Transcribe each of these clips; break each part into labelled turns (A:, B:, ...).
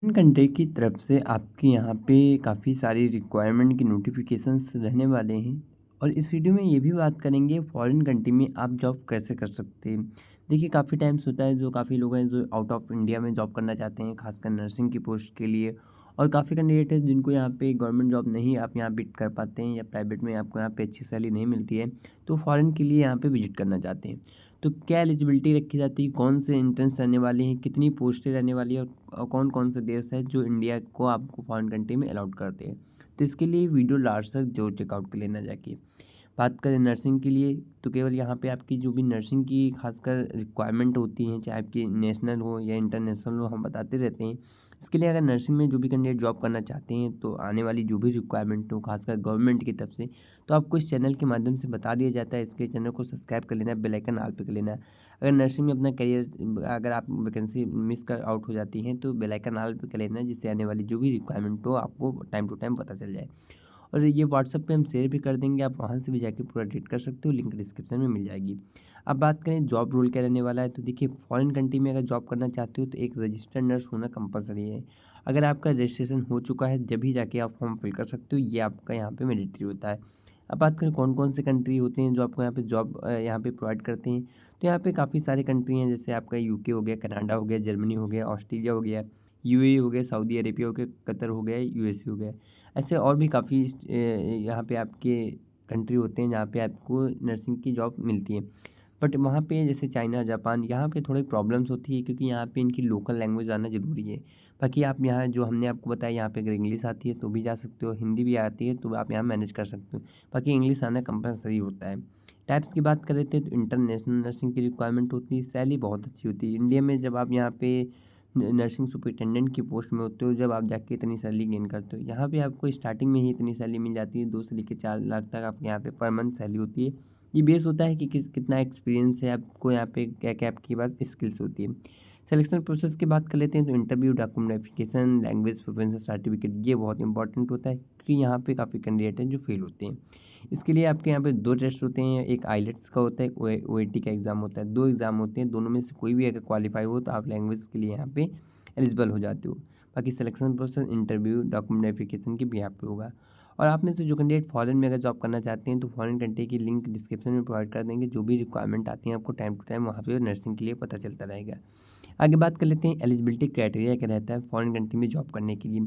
A: Country की तरफ से आपके यहाँ पे काफ़ी सारी रिक्वायरमेंट की नोटिफिकेशंस रहने वाले हैं और इस वीडियो में ये भी बात करेंगे फॉरेन कंट्री में आप जॉब कैसे कर सकते हैं। देखिए काफ़ी टाइम्स होता है जो काफ़ी लोग हैं जो आउट ऑफ इंडिया में जॉब करना चाहते हैं, खासकर नर्सिंग की पोस्ट के लिए। और काफ़ी कैंडिडेट हैं जिनको यहाँ पे गवर्नमेंट जॉब नहीं आप यहाँ बिट कर पाते हैं या प्राइवेट में आपको यहाँ पे अच्छी सैलरी नहीं मिलती है, तो फॉरेन के लिए यहाँ पे विजिट करना चाहते हैं। तो क्या एलिजिबिलिटी रखी जाती है, कौन से एंट्रेंस रहने वाले हैं, कितनी पोस्टें रहने वाली है और कौन-कौन से देश हैं जो इंडिया को आपको फॉरेन कंट्री में अलाउड करते हैं। तो इसके लिए वीडियो लास्ट तक ज़रूर चेकआउट कर लेना जाके। बात करें नर्सिंग के लिए तो केवल यहाँ पे आपकी जो भी नर्सिंग की खासकर रिक्वायरमेंट होती हैं, चाहे आपकी नेशनल हो या इंटरनेशनल हो, हम बताते रहते हैं। इसके लिए अगर नर्सिंग में जो भी कैंडिडेट जॉब करना चाहते हैं तो आने वाली जो भी रिक्वायरमेंट हो खासकर गवर्नमेंट की तरफ से, तो आपको इस चैनल के माध्यम से बता दिया जाता है। इसके चैनल को सब्सक्राइब कर लेना है, बेल आइकन ऑल पे कर लेना है। अगर नर्सिंग में अपना करियर अगर आप वैकेंसी मिस कर आउट हो जाती हैं तो बेल आइकन ऑल पे कर लेना है, जिससे आने वाली जो भी रिक्वायरमेंट हो आपको टाइम टू टाइम पता चल जाए। और ये व्हाट्सएप पे हम शेयर भी कर देंगे, आप वहाँ से भी जाके पूरा रीड कर सकते हो, लिंक डिस्क्रिप्शन में मिल जाएगी। अब बात करें जॉब रोल क्या रहने वाला है, तो देखिए फॉरेन कंट्री में अगर जॉब करना चाहते हो तो एक रजिस्टर्ड नर्स होना कंपलसरी है। अगर आपका रजिस्ट्रेशन हो चुका है जब ही जाके आप फॉर्म फिल कर सकते हो, ये आपका यहाँ पे मैंडेटरी होता है। अब बात करें कौन-कौन से कंट्री होते हैं जो आपको यहाँ पे जॉब यहाँ पे प्रोवाइड करते हैं, तो यहाँ पे काफ़ी सारी कंट्री हैं, जैसे आपका यूके हो गया, कनाडा हो गया, जर्मनी हो गया, ऑस्ट्रेलिया हो गया, यूएई हो गया, सऊदी अरेबिया हो गया, कतर हो गया, यूएसए हो गया। ऐसे और भी काफ़ी यहाँ पे आपके कंट्री होते हैं जहाँ पे आपको नर्सिंग की जॉब मिलती है। बट वहाँ पे जैसे चाइना, जापान, यहाँ पे थोड़ी प्रॉब्लम्स होती है क्योंकि यहाँ पे इनकी लोकल लैंग्वेज आना ज़रूरी है। बाकी आप यहाँ जो हमने आपको बताया, यहाँ पे अगर इंग्लिश आती है तो भी जा सकते हो, हिंदी भी आती है तो आप यहाँ मैनेज कर सकते हो। बाकी इंग्लिश आना कंपल्सरी होता है। टाइप्स की बात कर लेते हैं तो इंटरनेशनल नर्सिंग की रिक्वायरमेंट होती है, सैलरी बहुत अच्छी होती है। इंडिया में जब आप यहाँ पे नर्सिंग सुपरिटेंडेंट की पोस्ट में होते हो, जब आप जाके इतनी सैलरी गेन करते हो, यहाँ पे आपको स्टार्टिंग में ही इतनी सैलरी मिल जाती है, 2 से लेके 4 लाख तक आपके यहाँ पे पर मंथ सैलरी होती है। ये बेस होता है कि कितना एक्सपीरियंस है आपको, यहाँ पे क्या-क्या आपके पास स्किल्स होती है। सिलेक्शन प्रोसेस की बात कर लेते हैं तो interview, document verification, language proficiency certificate, ये बहुत इंपॉर्टेंट होता है क्योंकि यहाँ पे काफ़ी कैंडिडेट हैं जो फेल होते हैं। इसके लिए आपके यहाँ पे 2 टेस्ट होते हैं, एक आइलेट्स का होता है, एक ओएटी का एग्ज़ाम होता है। 2 एग्ज़ाम होते हैं, दोनों में से कोई भी अगर क्वालीफाई हो तो आप लैंग्वेज के लिए यहाँ पे एलिजिबल हो जाते हो। बाकी selection process interview, document verification के बिहाफ पे होगा। और आप में से जो कैंडिडेट फॉरेन में अगर जॉब करना चाहते हैं तो फॉरेन कंट्री की लिंक डिस्क्रिप्शन में प्रोवाइड कर देंगे। जो भी रिक्वायरमेंट आती है आपको टाइम टू टाइम वहाँ पे नर्सिंग के लिए पता चलता रहेगा। आगे बात कर लेते हैं एलिजिबिलिटी क्राइटेरिया क्या रहता है फॉरेन कंट्री में जॉब करने के लिए।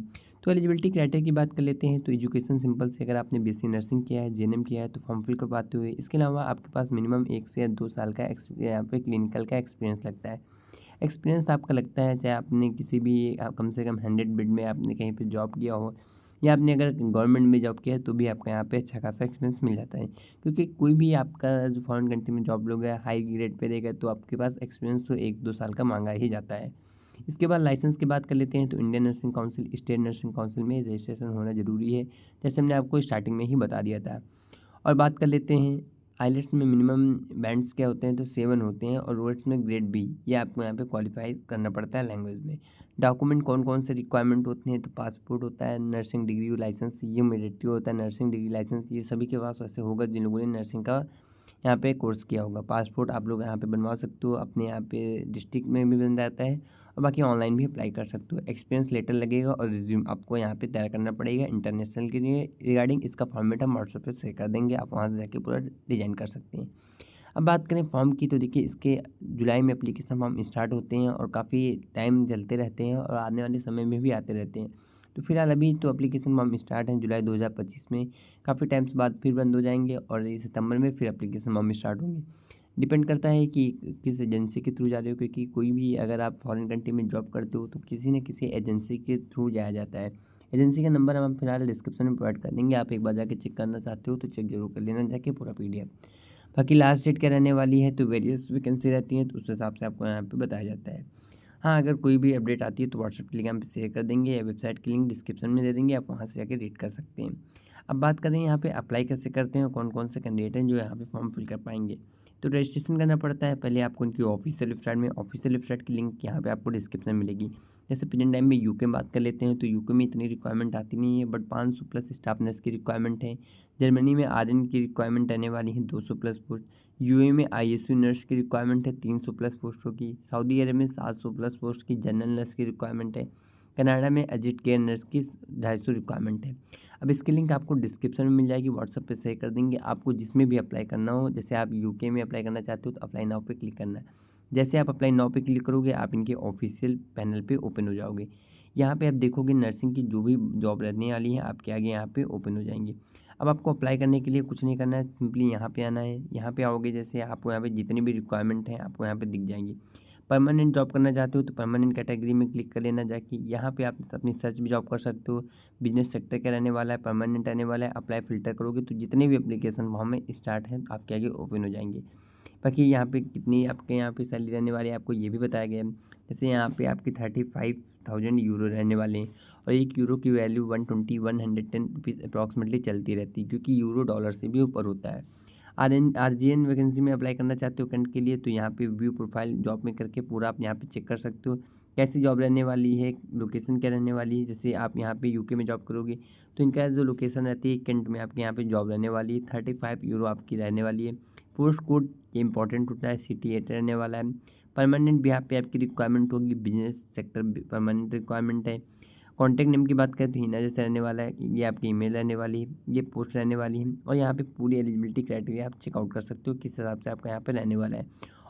A: तो एलिजिबिलिटी क्राइटेरिया की बात कर लेते हैं तो एजुकेशन सिंपल से, अगर आपने बीएससी नर्सिंग किया है, जीएनएम किया है तो फॉर्म फिल कर पाते हुए। इसके अलावा आपके पास मिनिमम 1 से 2 साल का यहाँ पे क्लिनिकल का एक्सपीरियंस लगता है। एक्सपीरियंस आपका लगता है चाहे आपने किसी भी कम से कम 100 बेड में आपने कहीं पे जॉब किया हो या आपने अगर गवर्नमेंट में जॉब किया है तो भी आपका यहाँ पे अच्छा खासा एक्सपीरियंस मिल जाता है। क्योंकि कोई भी आपका जो फॉरेन कंट्री में जॉब लोग है हाई ग्रेड पे रहेगा तो आपके पास एक्सपीरियंस तो 1-2 साल का माँगा ही जाता है। इसके बाद लाइसेंस की बात कर लेते हैं तो Indian nursing council, state nursing council में रजिस्ट्रेशन होना ज़रूरी है, जैसे हमने आपको स्टार्टिंग में ही बता दिया था। और बात कर लेते हैं आइलेट्स में मिनिमम बैंड्स क्या होते हैं तो 7 होते हैं और रोल्स में ग्रेड बी, ये आपको यहाँ पे क्वालिफाई करना पड़ता है लैंग्वेज में। डॉक्यूमेंट कौन-कौन से रिक्वायरमेंट होते हैं तो पासपोर्ट होता है, नर्सिंग डिग्री लाइसेंस ये मैंडेटरी होता है, नर्सिंग डिग्री लाइसेंस ये सभी के पास वैसे होगा जिन लोगों ने नर्सिंग का यहाँ पे कोर्स किया होगा। पासपोर्ट आप लोग यहाँ पे बनवा सकते हो, अपने यहाँ पे डिस्ट्रिक्ट में भी बन जाता है और बाकी ऑनलाइन भी अप्लाई कर सकते हो। एक्सपीरियंस लेटर लगेगा और रिज्यूम आपको यहाँ पे तैयार करना पड़ेगा इंटरनेशनल के लिए रिगार्डिंग। इसका फॉर्मेट हम व्हाट्सएप पे शेयर कर देंगे, आप वहाँ से जाके पूरा डिज़ाइन कर सकते हैं। अब बात करें फॉर्म की तो देखिए इसके जुलाई में एप्लीकेशन फॉर्म स्टार्ट होते हैं और काफ़ी टाइम चलते रहते हैं और आने वाले समय में भी आते रहते हैं। तो फिलहाल अभी तो एप्लीकेशन फॉर्म स्टार्ट हैं जुलाई 2025 में, काफ़ी टाइम्स बाद फिर बंद हो जाएंगे और ये सितंबर में फिर एप्लीकेशन फॉर्म स्टार्ट होंगे। डिपेंड करता है कि किस एजेंसी के थ्रू जा रहे हो, क्योंकि कोई भी अगर आप फॉरेन कंट्री में जॉब करते हो तो किसी न किसी एजेंसी के थ्रू जाया जाता है। एजेंसी का नंबर हम फिलहाल डिस्क्रिप्शन में प्रोवाइड कर देंगे, आप एक बार जाके चेक करना चाहते हो तो चेक जरूर कर लेना जाके पूरा पीडीएफ। बाकी लास्ट डेट क्या रहने वाली है तो वेरियस वैकेंसी रहती है तो उस हिसाब से आपको यहाँ पे बताया जाता है। हाँ, अगर कोई भी अपडेट आती है तो व्हाट्सएप टेलीग्राम पे शेयर कर देंगे या वेबसाइट की लिंक डिस्क्रिप्शन में दे देंगे, आप वहाँ से जाके रीड कर सकते हैं। अब बात करें यहाँ पे अप्लाई कैसे करते हैं और कौन-कौन से कैंडिडेट हैं जो यहाँ पे फॉर्म फिल कर पाएँगे। तो रजिस्ट्रेशन करना पड़ता है, पहले आपको उनकी ऑफिशियल वेबसाइट की लिंक यहाँ पे आपको डिस्क्रिप्शन में मिलेगी। जैसे प्रेजेंट टाइम में यूके में बात कर लेते हैं तो यूके में इतनी रिक्वायरमेंट आती नहीं है, बट 500 प्लस स्टाफ नर्स की रिक्वायरमेंट है। जर्मनी में आरएन की रिक्वायरमेंट रहने वाली है 200 प्लस पोस्ट। यूएई में आईएसयू नर्स की रिक्वायरमेंट है 300 प्लस पोस्टों की। सऊदी अरब में 700 प्लस पोस्ट की जनरल नर्स की रिक्वायरमेंट है। कनाडा में एजिड केयर नर्स की 250 रिक्वायरमेंट है। अब इसकी लिंक आपको डिस्क्रिप्शन में मिल जाएगी, व्हाट्सएप पे शेयर कर देंगे। आपको जिसमें भी अप्लाई करना हो, जैसे आप यूके में अप्लाई करना चाहते हो तो अप्लाई नाउ पे क्लिक करना है। जैसे आप अप्लाई नाउ पे क्लिक करोगे आप इनके ऑफिशियल पैनल पे ओपन हो जाओगे। यहाँ पे आप देखोगे नर्सिंग की जो भी जॉब रहने वाली है आपके आगे यहाँ पे ओपन हो जाएंगी। अब आपको अप्लाई करने के लिए कुछ नहीं करना है, सिंपली यहाँ पे आना है। यहाँ पे आओगे जैसे आपको यहाँ पे जितनी भी रिक्वायरमेंट है आपको यहाँ पे दिख जाएंगी। परमानेंट जॉब करना चाहते हो तो परमानेंट कैटेगरी में क्लिक कर लेना जाके। यहाँ पे आप अपनी सर्च भी जॉब कर सकते हो। बिजनेस सेक्टर का रहने वाला है, परमानेंट रहने वाला है। अप्लाई फ़िल्टर करोगे तो जितने भी एप्लीकेशन वहाँ में स्टार्ट हैं तो आपके आगे ओपन हो जाएंगे। बाकी यहाँ पे कितनी आपके यहाँ पे सैलरी रहने वाली है आपको ये भी बताया गया है। जैसे यहाँ पे आपकी 35,000 यूरो रहने वाले हैं और एक यूरो की वैल्यू 110 रुपीज़ अप्रॉक्सीमेटली चलती रहती है, क्योंकि यूरो डॉलर से भी ऊपर होता है। आरजीएन वैकेंसी में अप्लाई करना चाहते हो करंट के लिए तो यहाँ पे व्यू प्रोफाइल जॉब में करके पूरा आप यहाँ पे चेक कर सकते हो कैसी जॉब रहने वाली है, लोकेशन क्या रहने वाली है। जैसे आप यहाँ पे यूके में जॉब करोगे तो इनका जो लोकेशन रहती है कैंट में आपके यहाँ पे जॉब रहने वाली है। 35 यूरो आपकी रहने वाली है। पोस्ट कोड ये इंपॉर्टेंट होता है, CT8 रहने वाला है। परमानेंट भी यहाँ पे आपकी रिक्वायरमेंट होगी, बिजनेस सेक्टर परमानेंट रिक्वायरमेंट है। कॉन्टैक्ट नेम की बात करें तो हिना जैसे रहने वाला है, ये आपकी ईमेल रहने वाली है, ये पोस्ट रहने वाली है। और यहाँ पे पूरी एलिजिबिलिटी क्राइटेरिया आप चेकआउट कर सकते हो किस हिसाब से आपका यहाँ पे रहने वाला है।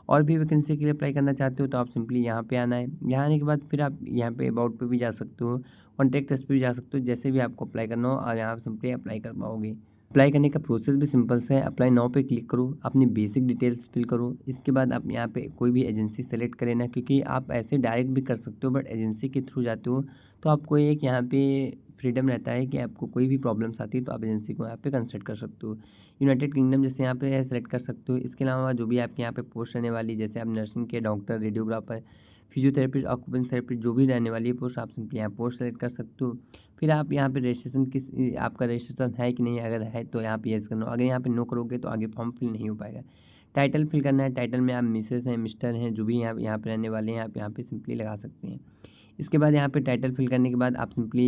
A: और भी वैकेंसी के लिए अप्लाई करना चाहते हो तो आप सिंपली यहाँ पे आना है। यहाँ आने के बाद फिर आप यहाँ पे अबाउट पे भी जा सकते हो, कॉन्टैक्ट अस पे भी जा सकते हो, जैसे भी आपको अप्लाई करना हो और यहाँ सिंपली अप्लाई कर पाओगे। अप्लाई करने का प्रोसेस भी सिंपल सा है। अप्लाई नाउ पे क्लिक करो, अपनी बेसिक डिटेल्स फिल करो। इसके बाद आप यहाँ पे कोई भी एजेंसी सेलेक्ट कर लेना, क्योंकि आप ऐसे डायरेक्ट भी कर सकते हो बट एजेंसी के थ्रू जाते हो तो आपको एक यहाँ पे फ्रीडम रहता है कि आपको कोई भी प्रॉब्लम्स आती है तो आप एजेंसी को यहाँ पे कंसल्ट कर सकते हो। यूनाइटेड किंगडम जैसे यहाँ पे सेलेक्ट कर सकते हो। इसके अलावा जो भी आपके यहाँ पे पोस्ट रहने वाली, जैसे आप नर्सिंग के doctor, radiographer, physiotherapist, occupational therapist जो भी रहने वाली है पोस्ट, आप सिंपली यहाँ पोस्ट सेलेक्ट कर सकते हो। फिर आप यहाँ पे रजिस्ट्रेशन आपका रजिस्ट्रेशन है कि नहीं, अगर है तो यहाँ पे येस करना। अगर यहाँ पे नो करोगे तो आगे फॉर्म फिल नहीं हो पाएगा। टाइटल फिल करना है, टाइटल में आप मिसेस हैं, मिस्टर हैं, जो भी यहाँ पे रहने वाले हैं आप यहाँ पे सिंपली लगा सकते हैं। इसके बाद यहाँ पे टाइटल फिल करने के बाद आप सिंपली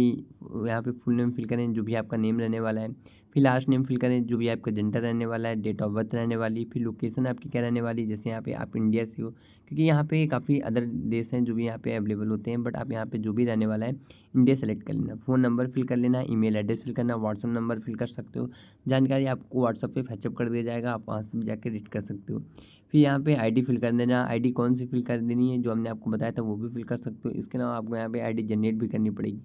A: यहाँ पे फुल नेम फिल करें जो भी आपका नेम रहने वाला है। फिर लास्ट नेम फिल करें जो भी आपका जेंडर रहने वाला है, डेट ऑफ बर्थ रहने वाली। फिर लोकेशन आपकी क्या रहने वाली, जैसे यहाँ पे आप इंडिया से हो, क्योंकि यहाँ पे काफ़ी अदर देश हैं जो भी यहाँ पे अवेलेबल होते हैं, बट आप यहाँ पे जो भी रहने वाला है इंडिया सेलेक्ट कर लेना। फ़ोन नंबर फिल कर लेना, ईमेल एड्रेस फिल करना, व्हाट्सअप नंबर फिल कर सकते हो। जानकारी आपको व्हाट्सअप पे फैचअप कर दिया जाएगा, आप वहाँ से भी जाके रीड कर सकते हो। फिर यहाँ पे आईडी फिल कर देना, आईडी कौन सी फिल कर देनी है जो हमने आपको बताया था वो भी फिल कर सकते हो। इसके अलावा आपको यहाँ पे आईडी जनरेट भी करनी पड़ेगी।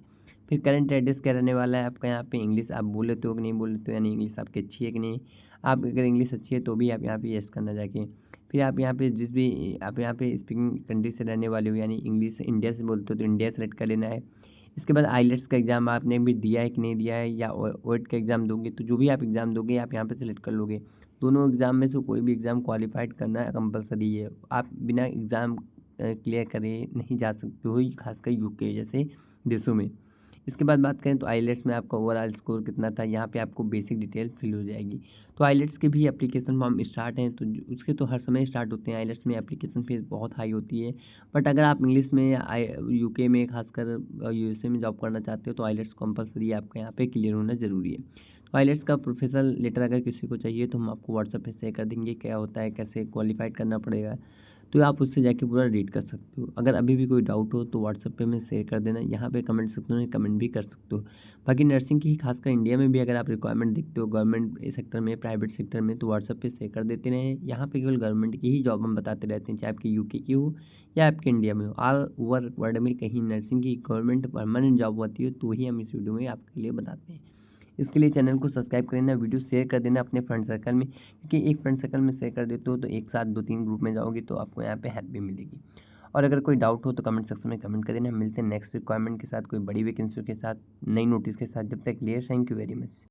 A: फिर करंट एड्रेस क्या रहने वाला है आपका, यहाँ पे इंग्लिश आप बोल लेते हो कि नहीं बोल लेते हो, यानी इंग्लिश आपकी अच्छी है कि नहीं। आप अगर इंग्लिश अच्छी है तो भी आप यहाँ पे यस करना जाके। फिर आप यहाँ पे जिस भी आप यहाँ पे स्पीकिंग कंट्री से रहने वाले हो, यानी इंग्लिश इंडिया से बोलते हो तो इंडिया सेलेक्ट कर लेना है। इसके बाद आइलेट्स का एग्ज़ाम आपने भी दिया है कि नहीं दिया है, या ओएट का एग्ज़ाम दोगे तो जो भी आप एग्ज़ाम दोगे आप यहाँ पे सेलेक्ट कर लोगे। दोनों एग्ज़ाम में से कोई भी एग्ज़ाम क्वालिफाइड करना कंपलसरी है। आप बिना एग्ज़ाम क्लियर करे नहीं जा सकते हो, खासकर यूके जैसे देशों में। इसके बाद बात करें तो आइलेट्स में आपका ओवरऑल स्कोर कितना था, यहाँ पे आपको बेसिक डिटेल फिल हो जाएगी। तो आइलेट्स के भी एप्लीकेशन फॉर्म स्टार्ट हैं, तो उसके तो हर समय स्टार्ट होते हैं। आइलेट्स में एप्लीकेशन फीस बहुत हाई होती है, बट अगर आप इंग्लिश में यूके में खासकर यूएसए में जॉब करना चाहते हो तो आइलेट्स कंपलसरी आपका यहाँ पे क्लियर होना ज़रूरी है। तो आइलेट्स का प्रोफेशनल लेटर अगर किसी को चाहिए तो हम आपको व्हाट्सएप पे शेयर कर देंगे, क्या होता है, कैसे क्वालिफाइड करना पड़ेगा, तो आप उससे जाके पूरा रीड कर सकते हो। अगर अभी भी कोई डाउट हो तो व्हाट्सएप पे मैं शेयर कर देना, यहाँ पे कमेंट सेक्शन में कमेंट भी कर सकते हो। बाकी नर्सिंग की खासकर इंडिया में भी अगर आप रिक्वायरमेंट देखते हो गवर्नमेंट सेक्टर में, प्राइवेट सेक्टर में, तो व्हाट्सएप पे शेयर कर देते रहें। यहाँ पे केवल गवर्नमेंट की ही जॉब हम बताते रहते हैं, चाहे आपकी यूके की हो या आपके इंडिया में हो। ऑल ओवर वर्ल्ड में कहीं नर्सिंग की गवर्नमेंट परमानेंट जॉब होती है तो ही हम इस वीडियो में आपके लिए बताते हैं। इसके लिए चैनल को सब्सक्राइब कर लेना, वीडियो शेयर कर देना अपने फ्रेंड सर्कल में, क्योंकि एक फ्रेंड सर्कल में शेयर कर देते हो तो एक साथ 2-3 ग्रुप में जाओगे तो आपको यहाँ पे हेल्प भी मिलेगी। और अगर कोई डाउट हो तो कमेंट सेक्शन में कमेंट कर देना। मिलते हैं नेक्स्ट रिक्वायरमेंट के साथ, कोई बड़ी वैकेंसी के साथ, नई नोटिस के साथ। जब तक clear, thank you very much.